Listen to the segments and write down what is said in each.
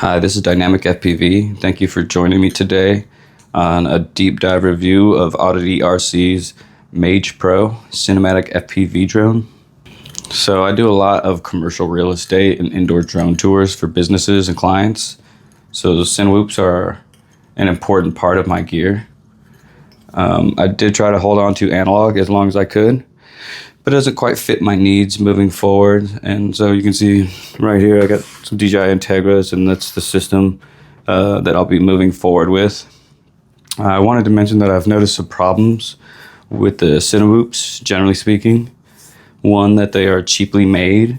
Hi, this is Dynamic FPV. Thank you for joining me today on a deep dive review of OddityRC's Mage Pro cinematic FPV drone. So I do a lot of commercial real estate and indoor drone tours for businesses and clients. So the cinewhoops are an important part of my gear. I did try to hold on to analog as long as I could, but it doesn't quite fit my needs moving forward. And so you can see right here I got some DJI Integras, and that's the system that I'll be moving forward with. I wanted to mention that I've noticed some problems with the cinewhoops, generally speaking. One, that they are cheaply made.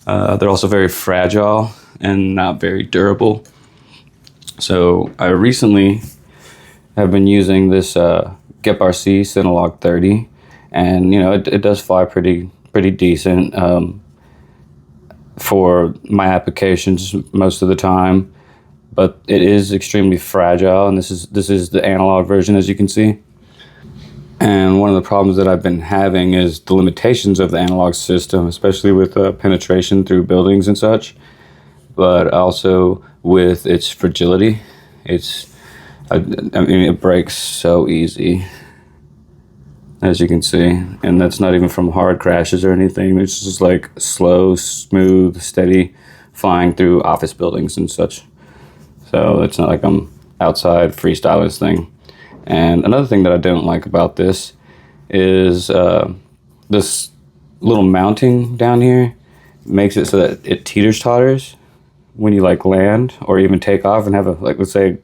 They're also very fragile and not very durable. So I recently have been using this OddityRC Cinelog 30, and you know it does fly pretty decent for my applications most of the time, but it is extremely fragile, and this is the analog version, as you can see. And one of the problems that I've been having is the limitations of the analog system, especially with penetration through buildings and such, but also with its fragility. I mean, it breaks so easy, as you can see, and that's not even from hard crashes or anything. It's just like slow, smooth, steady flying through office buildings and such. So it's not like I'm outside freestyling this thing. And another thing that I don't like about this is this little mounting down here makes it so that it teeters-totters when you like land or even take off and have a, like, let's say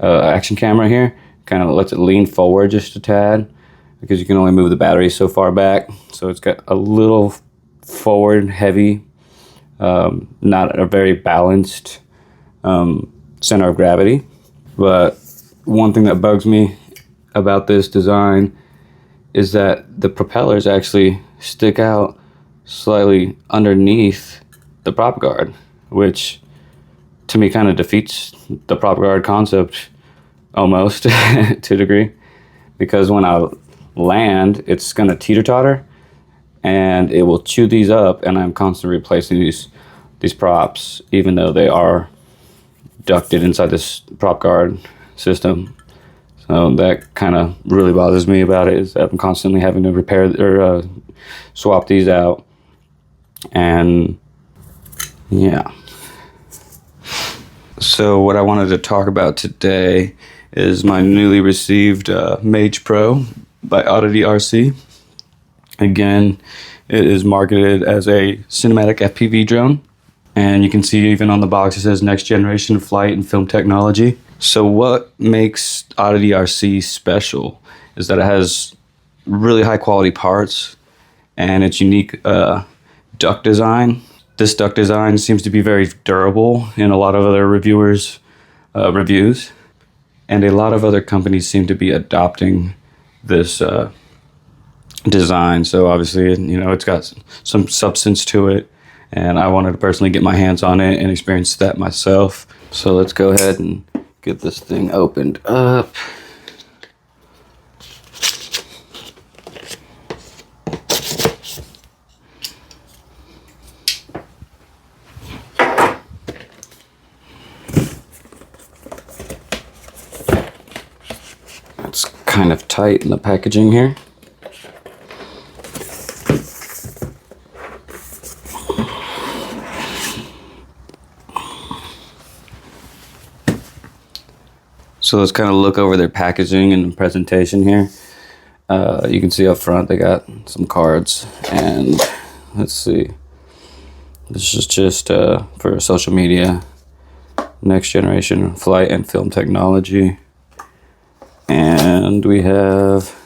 action camera here, kind of lets it lean forward just a tad because you can only move the battery so far back. So it's got a little forward heavy, not a very balanced center of gravity. But one thing that bugs me about this design is that the propellers actually stick out slightly underneath the prop guard, which to me kind of defeats the prop guard concept almost to a degree, because when I land, it's going to teeter-totter and it will chew these up, and I'm constantly replacing these props even though they are ducted inside this prop guard system. So that kind of really bothers me about it, is that I'm constantly having to repair or swap these out. And yeah, so what I wanted to talk about today is my newly received Mage Pro by OddityRC. Again, it is marketed as a cinematic FPV drone, and you can see even on the box it says next generation flight and film technology. So what makes OddityRC special is that it has really high quality parts and its unique duct design. This duct design seems to be very durable in a lot of other reviewers' reviews, and a lot of other companies seem to be adopting this design. So obviously, you know, it's got some substance to it, and I wanted to personally get my hands on it and experience that myself. So let's go ahead and get this thing opened up. It's kind of tight in the packaging here. So let's kind of look over their packaging and presentation here. You can see up front they got some cards, and let's see. This is just for social media, next generation flight and film technology. And we have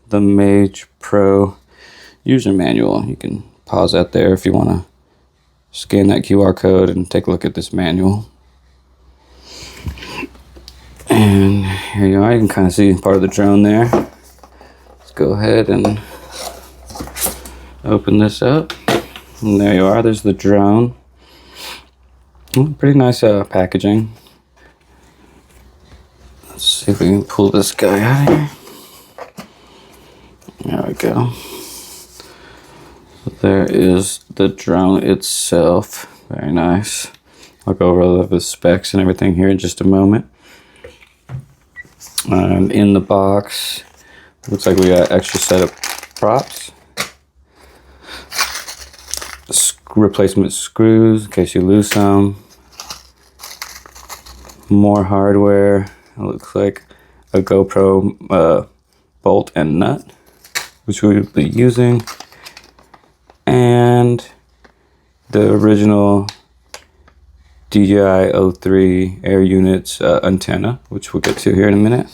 the Mage Pro user manual. You can pause that there if you want to scan that QR code and take a look at this manual. And here you are, you can kind of see part of the drone there. Let's go ahead and open this up. And there you are, there's the drone. Pretty nice packaging. Let's see if we can pull this guy out of here. There we go. There is the drone itself. Very nice. I'll go over all of the specs and everything here in just a moment. In the box, looks like we got extra set of props, replacement screws in case you lose some, more hardware. It looks like a GoPro bolt and nut, which we will be using, and the original DJI O3 Air Units antenna, which we'll get to here in a minute,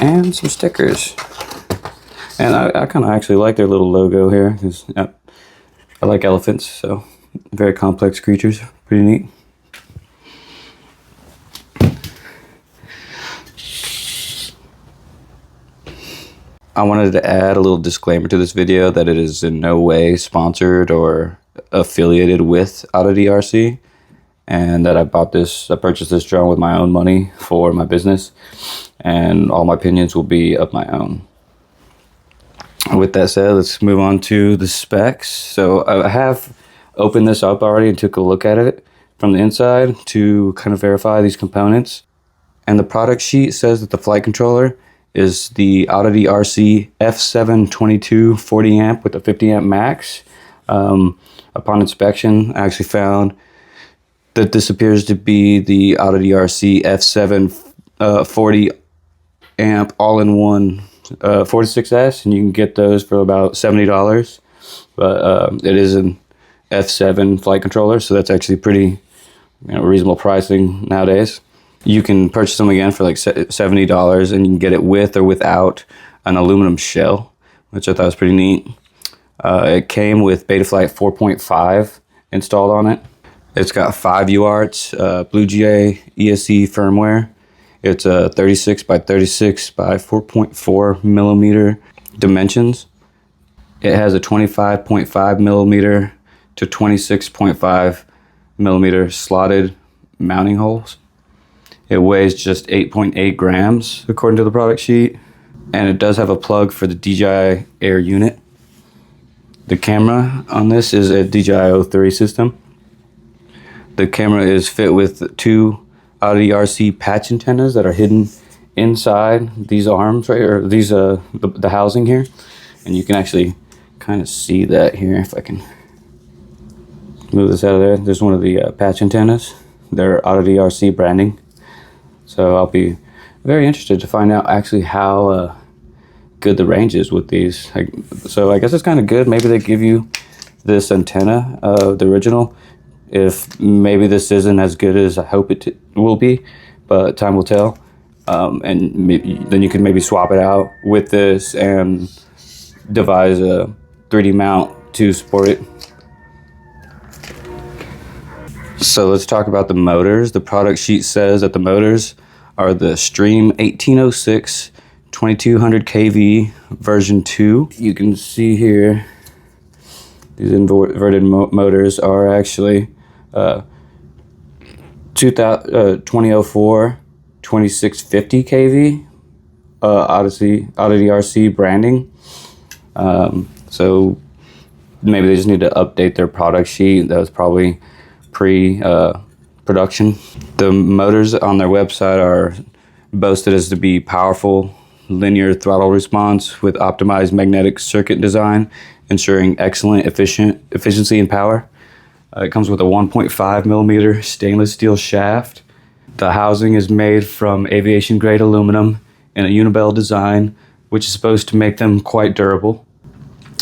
and some stickers. And I kind of actually like their little logo here, because I like elephants, so very complex creatures, pretty neat. I wanted to add a little disclaimer to this video that it is in no way sponsored or affiliated with OddityRC, and that I purchased this drone with my own money for my business, and all my opinions will be of my own. With that said, let's move on to the specs. So I have opened this up already and took a look at it from the inside to kind of verify these components. And the product sheet says that the flight controller is the OddityRC F7 22 40 amp with a 50 amp max. Upon inspection, I actually found that this appears to be the OddityRC F7 40 amp all-in-one 46S, and you can get those for about $70. But it is an F7 flight controller, so that's actually pretty reasonable pricing nowadays. You can purchase them again for like $70, and you can get it with or without an aluminum shell, which I thought was pretty neat. It came with Betaflight 4.5 installed on it. It's got 5 UARTs, BlueGA ESC firmware. It's a 36 by 36 by 4.4 millimeter dimensions. It has a 25.5 millimeter to 26.5 millimeter slotted mounting holes. It weighs just 8.8 grams according to the product sheet, and it does have a plug for the DJI Air unit. The camera on this is a DJI O3 system. The camera is fit with 2 OddityRC patch antennas that are hidden inside these arms right here, or these the housing here, and you can actually kind of see that here. If I can move this out of there, there's one of the patch antennas. They're OddityRC branding, so I'll be very interested to find out actually how good the range is with these. So I guess it's kind of good. Maybe they give you this antenna, the original. If maybe this isn't as good as I hope it will be, but time will tell. And then you can maybe swap it out with this and devise a 3D mount to support it. So let's talk about the motors. The product sheet says that the motors are the Stream 1806 2200 kV version 2. You can see here these inverted motors are actually 2004 2650 kV OddityRC branding. So maybe they just need to update their product sheet. That was probably pre-production. The motors on their website are boasted as to be powerful linear throttle response with optimized magnetic circuit design, ensuring excellent efficiency and power. It comes with a 1.5 millimeter stainless steel shaft. The housing is made from aviation grade aluminum in a unibell design, which is supposed to make them quite durable.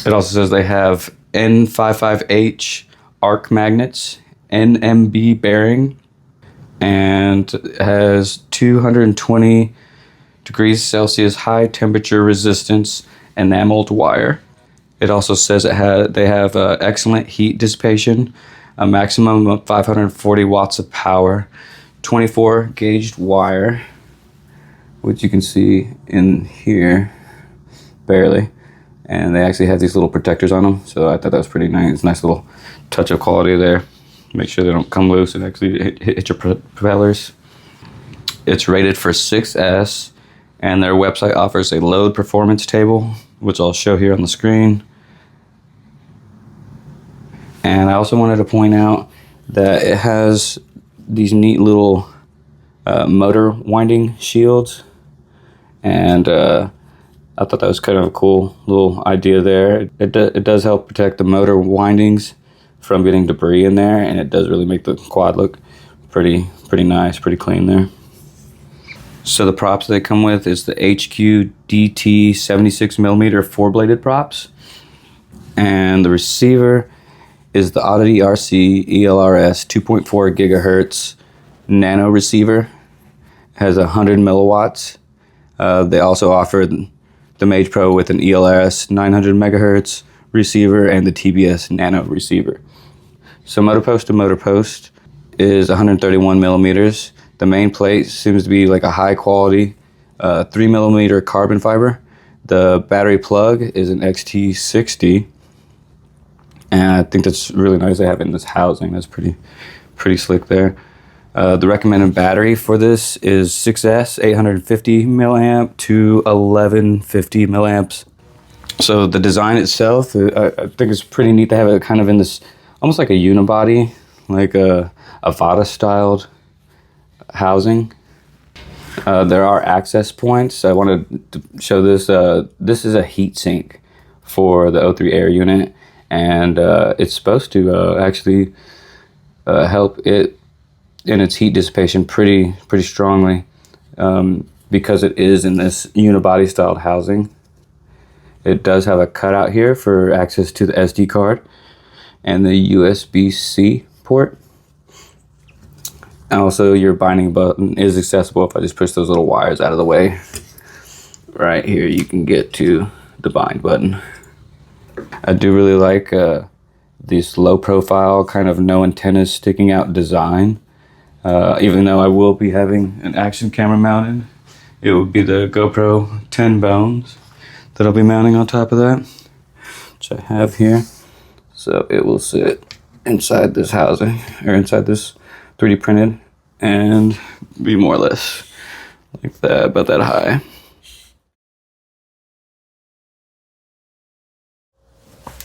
It also says they have N55H arc magnets, NMB bearing, and has 220 degrees Celsius high temperature resistance enameled wire. It also says they have excellent heat dissipation, a maximum of 540 watts of power, 24 gauged wire, which you can see in here, barely. And they actually have these little protectors on them, so I thought that was pretty nice. Nice little touch of quality there. Make sure they don't come loose and actually hit your propellers. It's rated for 6S, and their website offers a load performance table, which I'll show here on the screen. And I also wanted to point out that it has these neat little motor winding shields, and I thought that was kind of a cool little idea there. It does help protect the motor windings from getting debris in there, and it does really make the quad look pretty nice, pretty clean there. So the props they come with is the HQ DT 76mm 4-bladed props, and the receiver is the OddityRC ELRS 2.4 gigahertz nano receiver. It has 100 milliwatts. They also offer the Mage Pro with an ELRS 900 megahertz receiver and the TBS nano receiver. So motor post to motor post is 131 millimeters. The main plate seems to be like a high quality 3mm carbon fiber. The battery plug is an XT60, and I think that's really nice to have in this housing. That's pretty slick there. The recommended battery for this is 6S 850 milliamp to 1150 milliamps. So the design itself, I think it's pretty neat to have it kind of in this almost like a unibody, like a Vada styled housing. There are access points. I wanted to show this. This is a heat sink for the O3 air unit, and it's supposed to actually help it in its heat dissipation pretty strongly, because it is in this unibody styled housing. It does have a cutout here for access to the SD card and the USB-C port. And also your binding button is accessible if I just push those little wires out of the way. Right here you can get to the bind button. I do really like this low profile, kind of no antennas sticking out design. Even though I will be having an action camera mounted, it will be the GoPro 10 bones that I'll be mounting on top of that, which I have here. So it will sit inside this housing, or inside this 3D printed, and be more or less like that, about that high.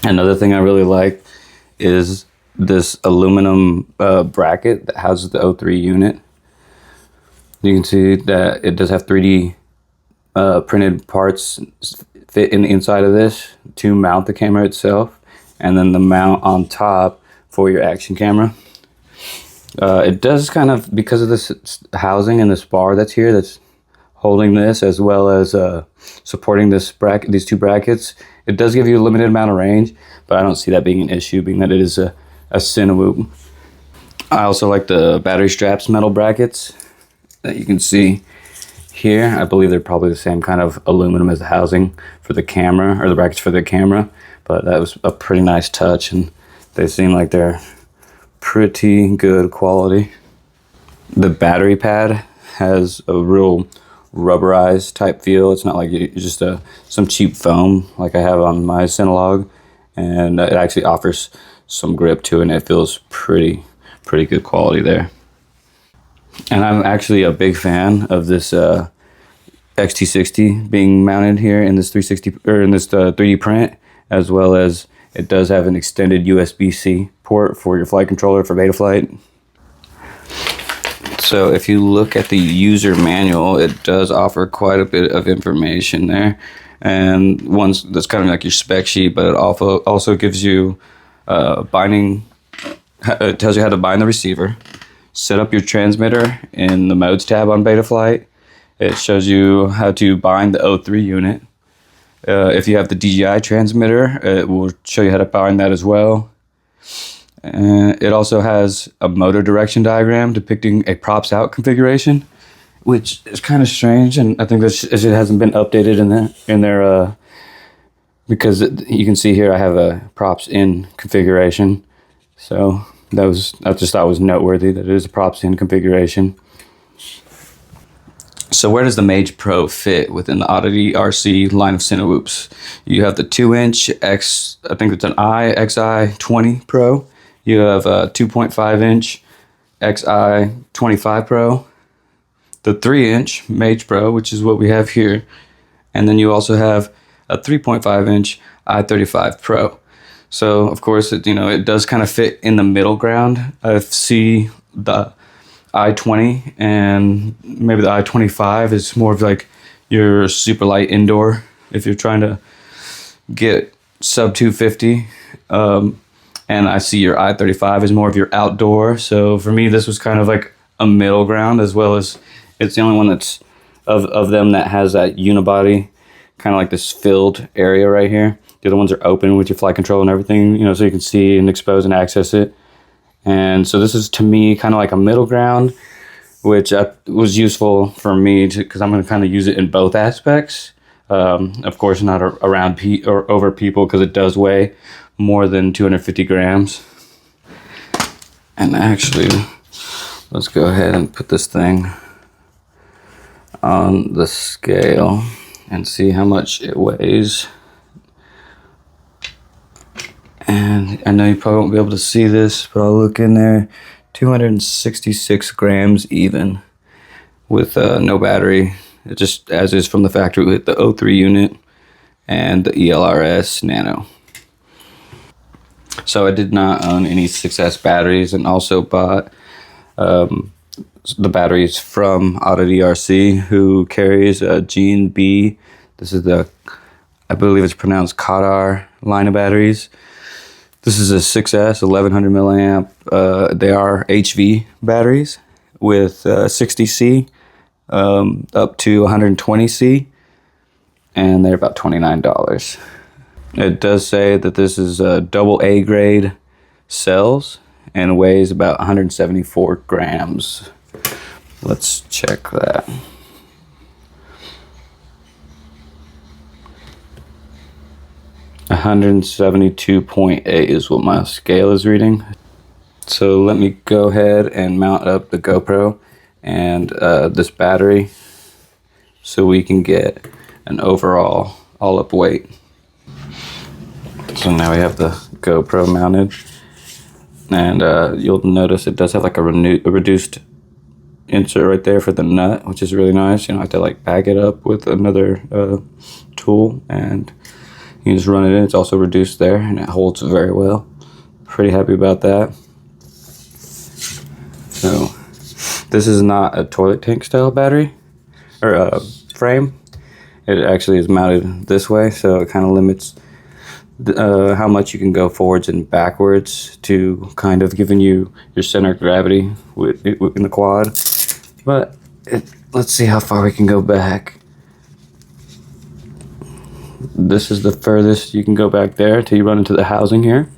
Another thing I really like is this aluminum bracket that houses the O3 unit. You can see that it does have 3D printed parts fit in the inside of this to mount the camera itself, and then the mount on top for your action camera. It does kind of, because of this housing and this bar that's here that's holding this, as well as supporting this bracket, these two brackets, it does give you a limited amount of range, but I don't see that being an issue, being that it is a cinewhoop. I also like the battery straps metal brackets that you can see here. I believe they're probably the same kind of aluminum as the housing for the camera, or the brackets for the camera, but that was a pretty nice touch, and they seem like they're pretty good quality. The battery pad has a real rubberized type feel. It's not like just some cheap foam like I have on my Cinelog, and it actually offers some grip to it, and it feels pretty good quality there. And I'm actually a big fan of this XT60 being mounted here in this 360 or in this 3D print, as well as it does have an extended USB-C port for your flight controller for Betaflight. So if you look at the user manual, it does offer quite a bit of information there, and one's that's kind of like your spec sheet, but it also gives you binding. It tells you how to bind the receiver, set up your transmitter in the modes tab on Betaflight. It shows you how to bind the O3 unit. If you have the DJI transmitter, it will show you how to bind that as well. It also has a motor direction diagram depicting a props out configuration, which is kind of strange, and I think that it hasn't been updated in there because you can see here I have a props in configuration. So I just thought it was noteworthy that it is a props in configuration. So where does the Mage Pro fit within the OddityRC line of cinewhoops? You have the 2-inch I think it's an XI20 Pro. You have a 2.5-inch XI25 Pro, the 3-inch Mage Pro, which is what we have here, and then you also have a 3.5-inch I35 Pro. So of course, it does kind of fit in the middle ground. I see the I-20 and maybe the I-25 is more of like your super light indoor if you're trying to get sub 250. And I see your I-35 is more of your outdoor. So for me, this was kind of like a middle ground, as well as it's the only one that's of them that has that unibody, kind of like this filled area right here. The other ones are open with your flight control and everything, so you can see and expose and access it. And so this is, to me, kind of like a middle ground, which was useful for me because I'm going to kind of use it in both aspects. Of course, not around or over people, because it does weigh more than 250 grams. And actually, let's go ahead and put this thing on the scale and see how much it weighs. And I know you probably won't be able to see this, but I'll look in there. 266 grams even, with no battery. It just as is from the factory with the O3 unit and the ELRS Nano. So I did not own any Success batteries, and also bought the batteries from OddityRC, who carries a Gene B. This is I believe it's pronounced Kadar line of batteries. This is a 6S 1100 milliamp. They are HV batteries with 60C up to 120C, and they're about $29. It does say that this is a double A grade cells and weighs about 174 grams. Let's check that. $172.8 is what my scale is reading. So let me go ahead and mount up the GoPro and this battery so we can get an overall all-up weight. So now we have the GoPro mounted, and you'll notice it does have like a reduced insert right there for the nut, which is really nice. You don't have to like bag it up with another tool, and you just run it in. It's also reduced there, and it holds very well. Pretty happy about that. So this is not a toilet tank style battery or frame. It actually is mounted this way, so it kind of limits how much you can go forwards and backwards, to kind of giving you your center of gravity in the quad. But let's see how far we can go back. This is the furthest you can go back there till you run into the housing here,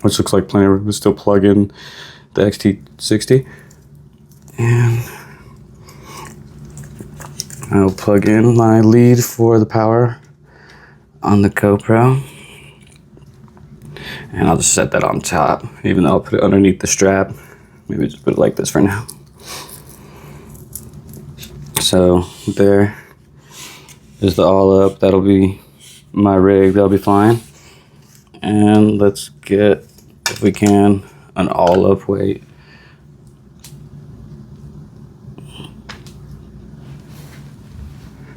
which looks like plenty of room to still plug in the XT60. And I'll plug in my lead for the power on the GoPro, and I'll just set that on top, even though I'll put it underneath the strap. Maybe just put it like this for now. So there is the all up. That'll be my rig. That'll be fine. And let's get, if we can, an all up weight.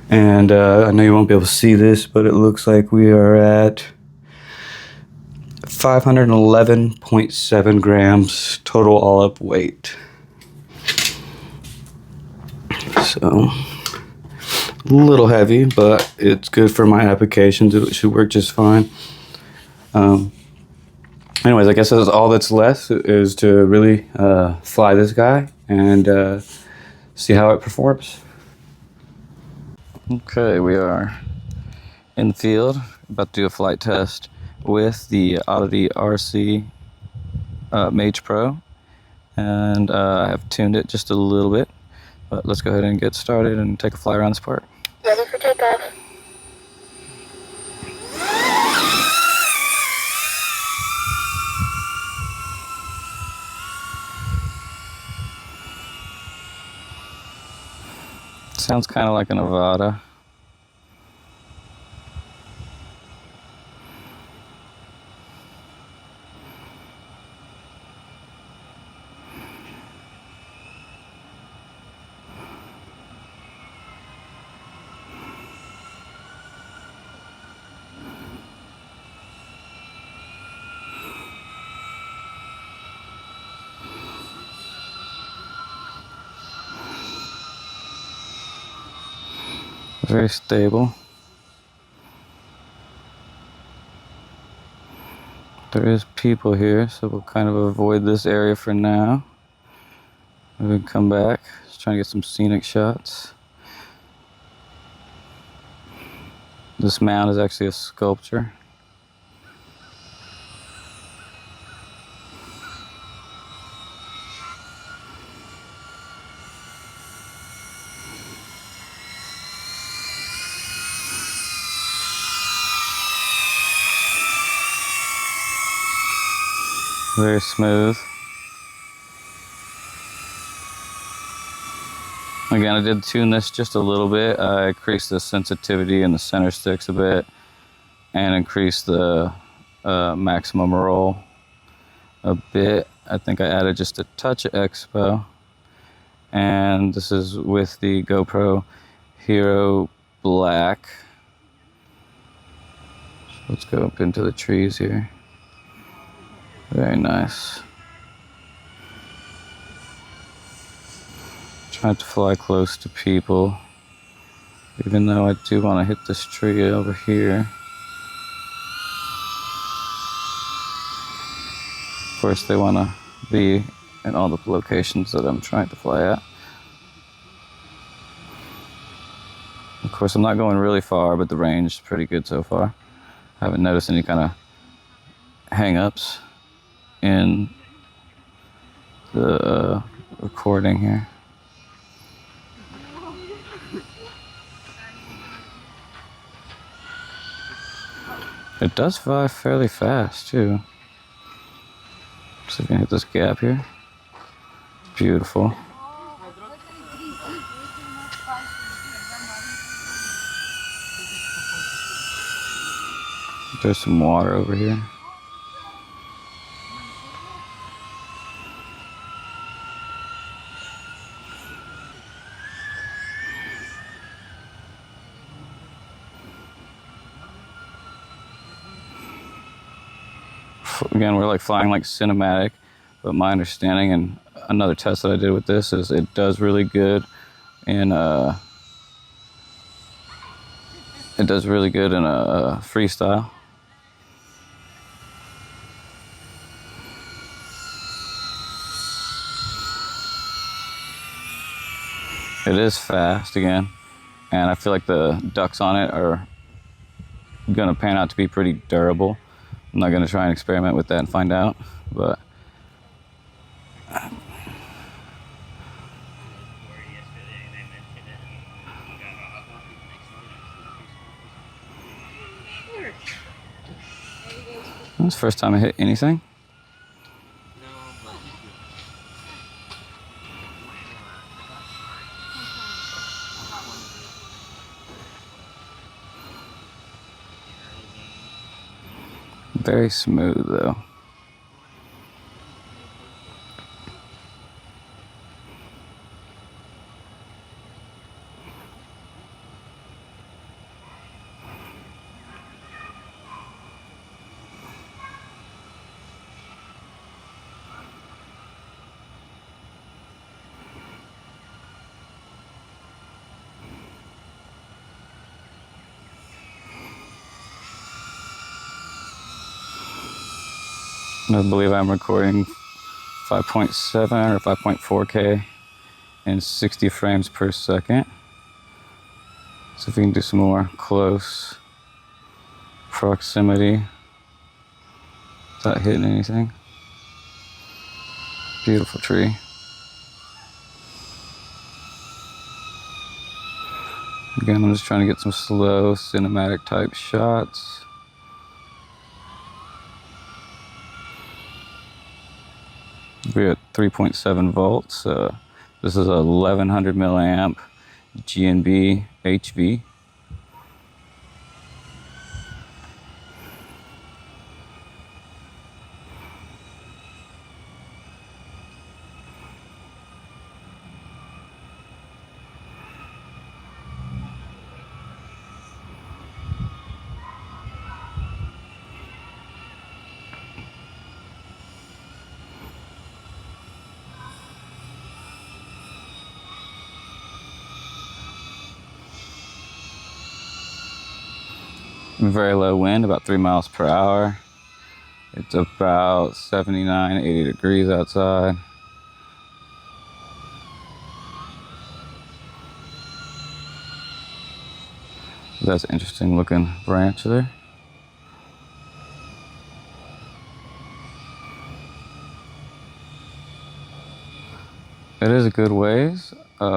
And I know you won't be able to see this, but it looks like we are at 511.7 grams total all up weight. So a little heavy, but it's good for my applications. It should work just fine. Anyways, I guess that's all that's left, is to really fly this guy and see how it performs. Okay, we are in the field, about to do a flight test with the OddityRC Mage Pro, and I have tuned it just a little bit, but let's go ahead and get started and take a fly around this part. Ready for takeoff. Sounds kind of like a Nevada. Very stable. There is people here, so we'll kind of avoid this area for now. We can come back, just trying to get some scenic shots. This mound is actually a sculpture. Very smooth. Again, I did tune this just a little bit. I increased the sensitivity in the center sticks a bit and increased the maximum roll a bit. I think I added just a touch of expo. And this is with the GoPro Hero Black. So let's go up into the trees here. Very nice. Trying to fly close to people, even though I do want to hit this tree over here. Of course, they want to be in all the locations that I'm trying to fly at. Of course, I'm not going really far, but the range is pretty good so far. I haven't noticed any kind of hang-ups in the recording here. It does fly fairly fast too. See if I can hit this gap here. Beautiful. There's some water over here. Again, we're like flying like cinematic, but my understanding and another test that I did with this is it does really good in freestyle. It is fast again, and I feel like the ducts on it are gonna pan out to be pretty durable. I'm not gonna try and experiment with that and find out, but that's the first time I hit anything. Very smooth though. I believe I'm recording 5.7 or 5.4K in 60 frames per second. So if we can do some more close proximity without hitting anything. Beautiful tree. Again, I'm just trying to get some slow cinematic type shots. We're at 3.7 volts. This is a 1100 milliamp GNB HV. Very low wind, about 3 miles per hour. It's about 79, 80 degrees outside. That's an interesting looking branch there. It is a good ways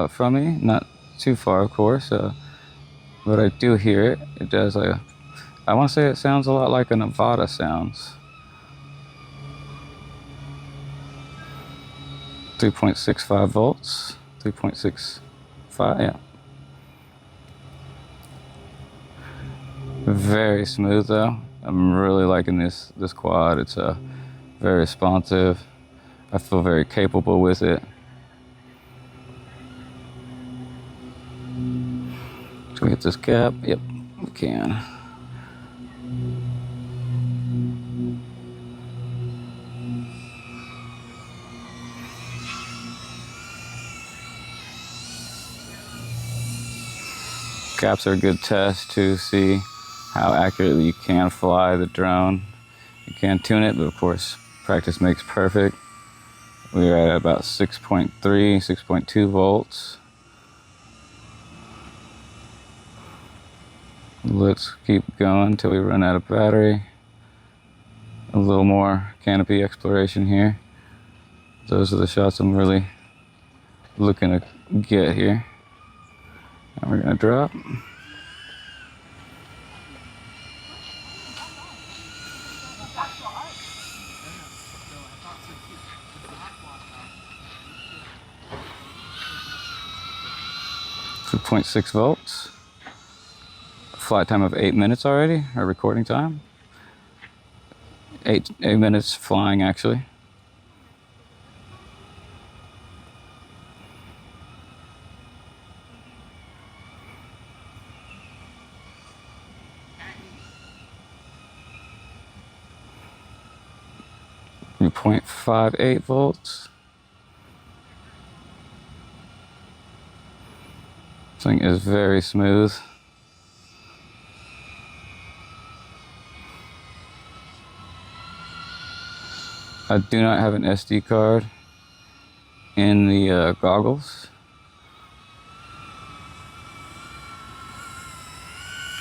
from me, not too far of course, but I do hear it. It does like, I want to say it sounds a lot like a Nevada sounds. 3.65 volts, 3.65, yeah. Very smooth though. I'm really liking this quad. It's very responsive. I feel very capable with it. Can we hit this gap? Yep, we can. Gaps are a good test to see how accurately you can fly the drone. You can tune it, but of course, practice makes perfect. We're at about 6.3, 6.2 volts. Let's keep going until we run out of battery. A little more canopy exploration here. Those are the shots I'm really looking to get here. And we're gonna drop. So 0.6 volts. Flight time of 8 minutes already, or recording time. 8 minutes flying actually. And 0.58 volts. This thing is very smooth. I do not have an SD card in the goggles.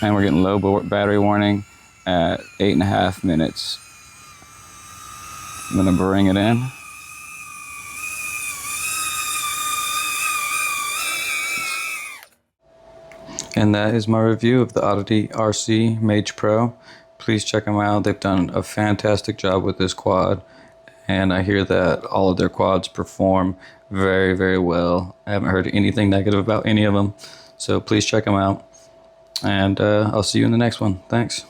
And we're getting low battery warning at 8.5 minutes. I'm gonna bring it in. And that is my review of the OddityRC Mage Pro. Please check them out. They've done a fantastic job with this quad. And I hear that all of their quads perform very, very well. I haven't heard anything negative about any of them. So please check them out. And I'll see you in the next one. Thanks.